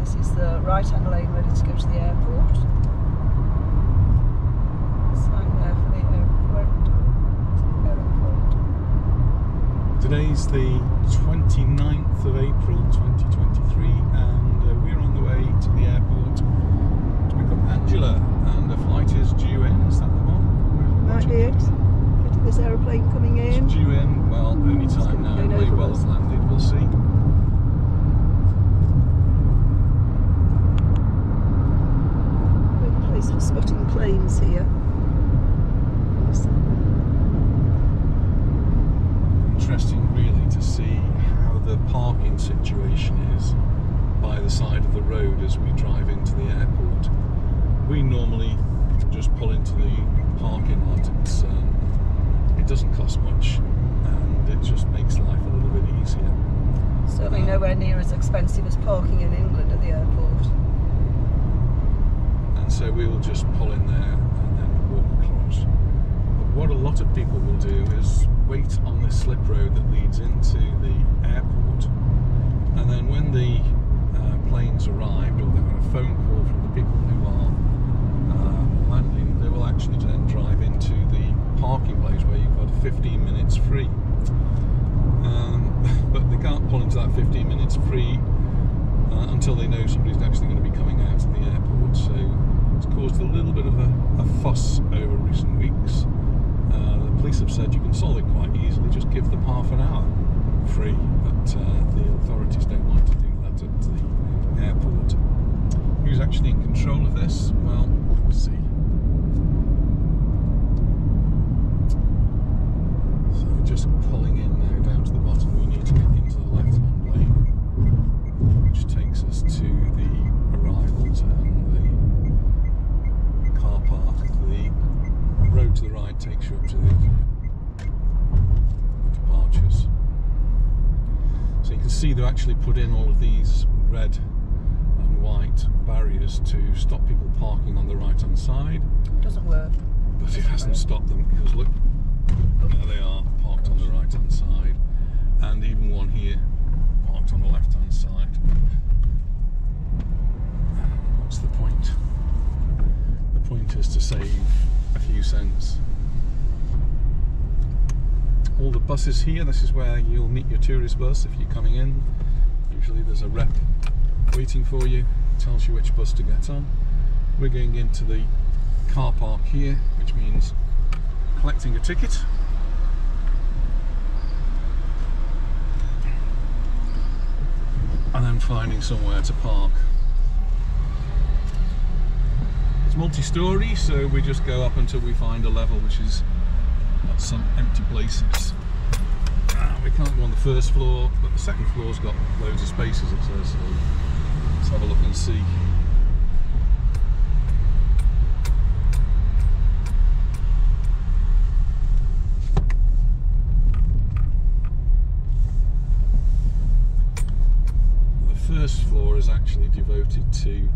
This is the right-hand lane ready to go to the airport. Sign there for the airport. Today's the 29th of April 2023 and we're on the way to the airport to pick up Angela, and the flight is due in. Is that the one? Might be it. Look at this aeroplane coming in. It's due in, well, any time now. It may well have landed, we'll see. Great place for spotting planes here. Interesting really to see how the parking situation is by the side of the road as we drive into the airport. We normally just pull into the parking lot. It doesn't cost much and it just makes life a little bit easier. Certainly nowhere near as expensive as parking in England at the airport. And so we will just pull in there and then walk across. But what a lot of people will do is wait on this slip road that leads into the airport, and then when the planes arrived or they've got a phone call from the people who are landing, they will actually then drive into the parking place where you've got 15 minutes free. But they can't pull into that 15 minutes free until they know somebody's actually going to be coming out of the airport. So it's caused a little bit of a fuss over recent weeks. The police have said you can solve it quite easily, just give them half an hour free, but the authorities don't like to do that at the airport. Who's actually in control of this? Well, we'll see. So we're just pulling in now down to the bottom. We need to get into the left-hand lane, which takes us to the arrivals and the car park. The road to the right takes you up to the departures. So you can see they've actually put in all of these red and white barriers to stop people parking on the right hand side. It doesn't work. But it hasn't stopped them, because look, there they are, parked on the right hand side, and even one here parked on the left hand side. What's the point? The point is to save a few cents. All the buses here, this is where you'll meet your tourist bus if you're coming in. Usually there's a rep waiting for you, tells you which bus to get on. We're going into the car park here, which means collecting a ticket. And then finding somewhere to park. It's multi-storey, so we just go up until we find a level which is at some empty places. We can't go on the first floor, but the second floor's got loads of spaces, it says, so let's have a look and see. The first floor is actually devoted to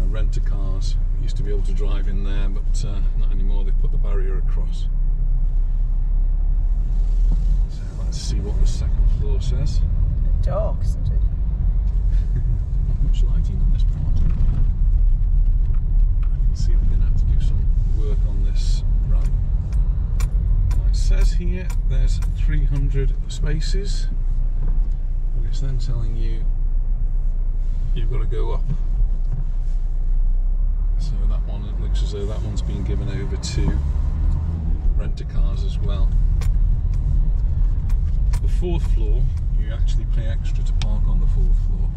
rent-a-cars. We used to be able to drive in there, but not anymore. They've put the barrier across. So let's see what the second floor says. Dark, isn't it? Not much lighting on this part. I can see they're going to have to do some work on this ramp. Now it says here there's 300 spaces. It's then telling you you've got to go up. So that one, it looks as though that one's been given over to rent-a-cars as well. The fourth floor, you actually pay extra to park on the fourth floor.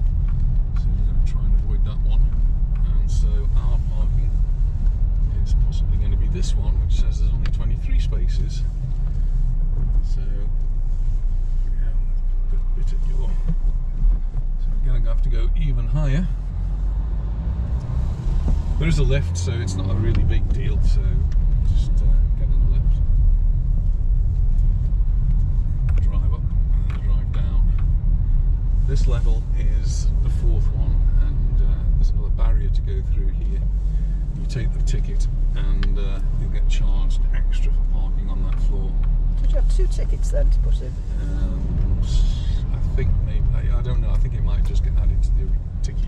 So we're going to try and avoid that one. And so our parking is possibly going to be this one, which says there's only 23 spaces. So, yeah, a bit at your... So we're going to have to go even higher. There is a lift, so it's not a really big deal, so just get in the lift, drive up and then drive down. This level is the fourth one, and there's another barrier to go through here. You take the ticket and you'll get charged extra for parking on that floor. Did you have 2 tickets then to put in? I think maybe, I don't know, I think it might just get added to the ticket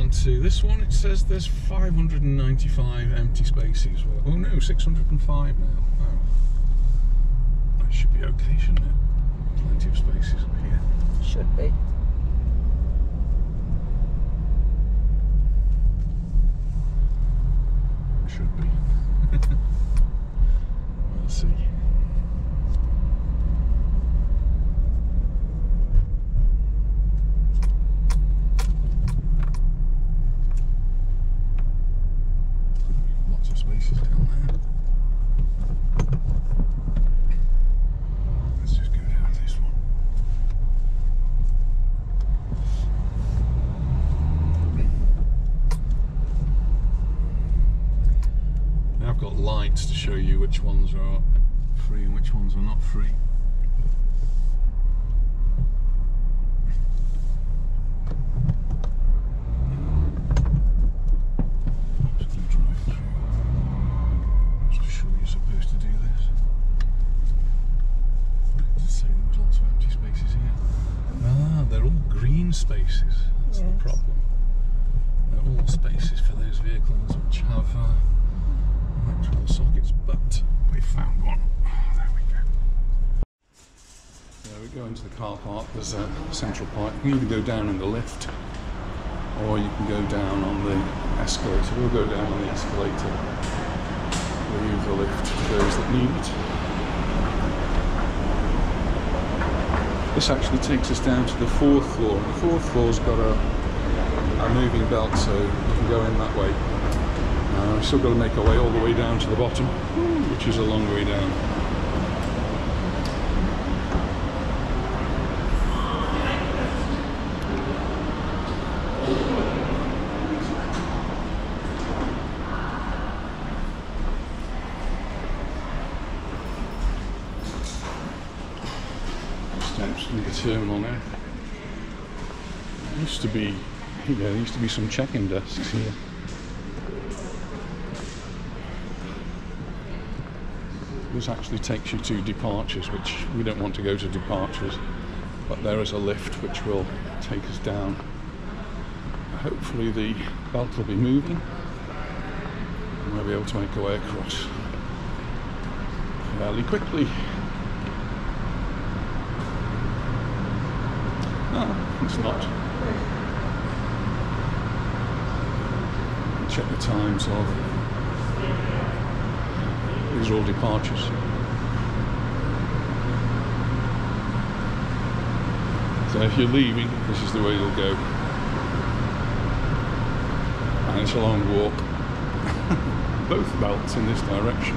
on to this one. It says there's 595 empty spaces. Oh no, 605 now. Wow. That should be okay, shouldn't it? Plenty of spaces up here. Should be. Should be. We'll see. Lots of spaces down there. Let's just go down this one. Now I've got lights to show you which ones are free and which ones are not free. Spaces, that's the problem. They're all spaces for those vehicles which have electrical sockets, but we found one. There we go. There we go into the car park. There's a central park. You can either go down in the lift or you can go down on the escalator. We'll go down on the escalator. We'll use the lift for those that need it. This actually takes us down to the 4th floor. The 4th floor's got a moving belt, so you can go in that way. We've still got to make our way all the way down to the bottom, which is a long way down. In the terminal now. There used to be, there used to be some check-in desks here. This actually takes you to departures, which we don't want to go to departures, but there is a lift which will take us down. Hopefully the belt will be moving and we'll be able to make our way across fairly quickly. No, it's not. Check the times of. These are all departures. So if you're leaving, this is the way you'll go. And it's a long walk. Both belts in this direction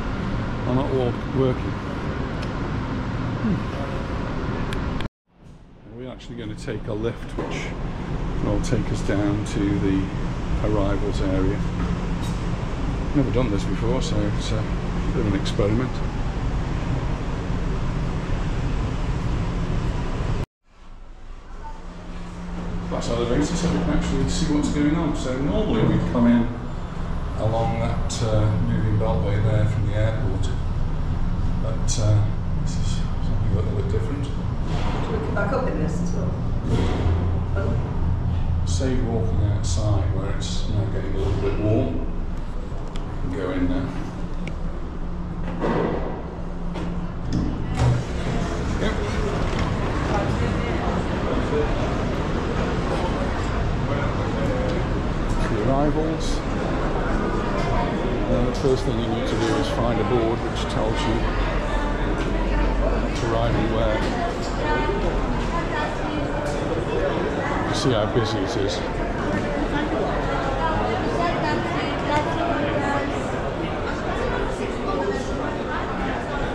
are not all working. Actually going to take a lift which will take us down to the arrivals area. Never done this before, so it's a bit of an experiment. That's elevator, so we can actually see what's going on. So normally we'd come in along that moving beltway there from the airport, but this is something a little bit different. We can back up in this as well. Save walking outside where it's now getting a little bit warm. We can go in now. Yep. The arrivals. The first thing you need to do is find a board which tells you what's arriving where. You see how busy it is. You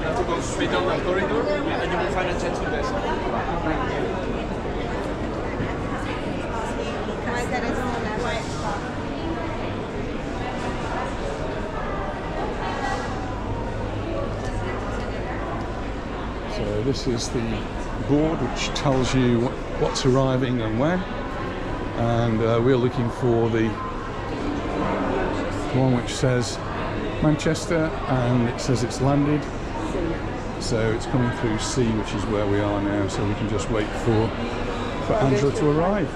have to go straight down that corridor and you will find a gentle desk. So this is the board which tells you what's arriving and when, and we're looking for the one which says Manchester and it says it's landed, so it's coming through C, which is where we are now, so we can just wait for Angela to arrive.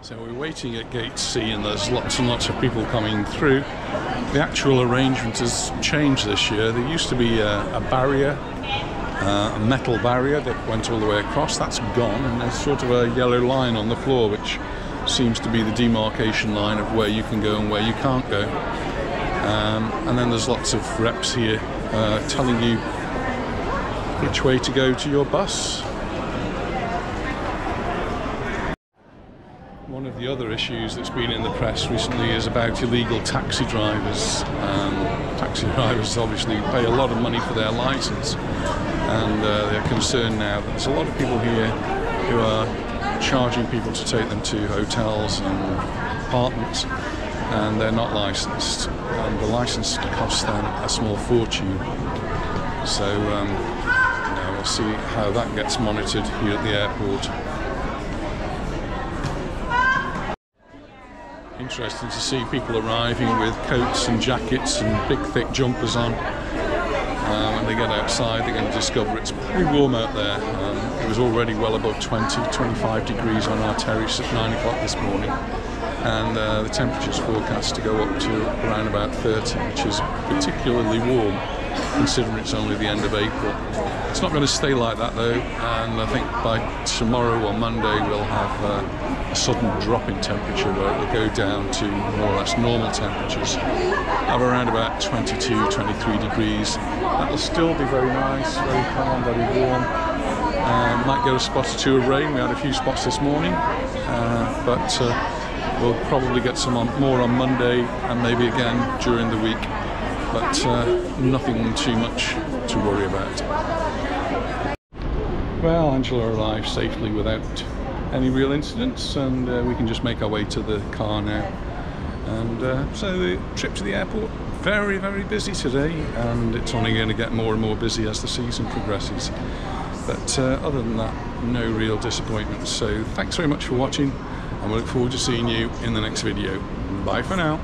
So we're waiting at gate C, and there's lots and lots of people coming through. The actual arrangement has changed this year. There used to be a barrier, a metal barrier that went all the way across. That's gone, and there's sort of a yellow line on the floor which seems to be the demarcation line of where you can go and where you can't go. And then there's lots of reps here telling you which way to go to your bus. One of the other issues that's been in the press recently is about illegal taxi drivers. Taxi drivers obviously pay a lot of money for their license, and they're concerned now that there's a lot of people here who are charging people to take them to hotels and apartments, and they're not licensed, and the license costs them a small fortune. So we'll see how that gets monitored here at the airport. Interesting to see people arriving with coats and jackets and big thick jumpers on. When they get outside, they're going to discover it's pretty warm out there. It was already well above 25 degrees on our terrace at 9 o'clock this morning, and the temperature's forecast to go up to around about 30, which is particularly warm considering it's only the end of April. It's not going to stay like that though, and I think by tomorrow or Monday we'll have a sudden drop in temperature where it will go down to more or less normal temperatures of around about 22, 23 degrees. That will still be very nice, very calm, very warm. Might get a spot or two of rain. We had a few spots this morning, but we'll probably get some more on Monday and maybe again during the week, but nothing too much to worry about. Well, Angela arrived safely without any real incidents, and we can just make our way to the car now. And so the trip to the airport, very, very busy today, and it's only going to get more and more busy as the season progresses. But other than that, no real disappointments. So thanks very much for watching, and we look forward to seeing you in the next video. Bye for now.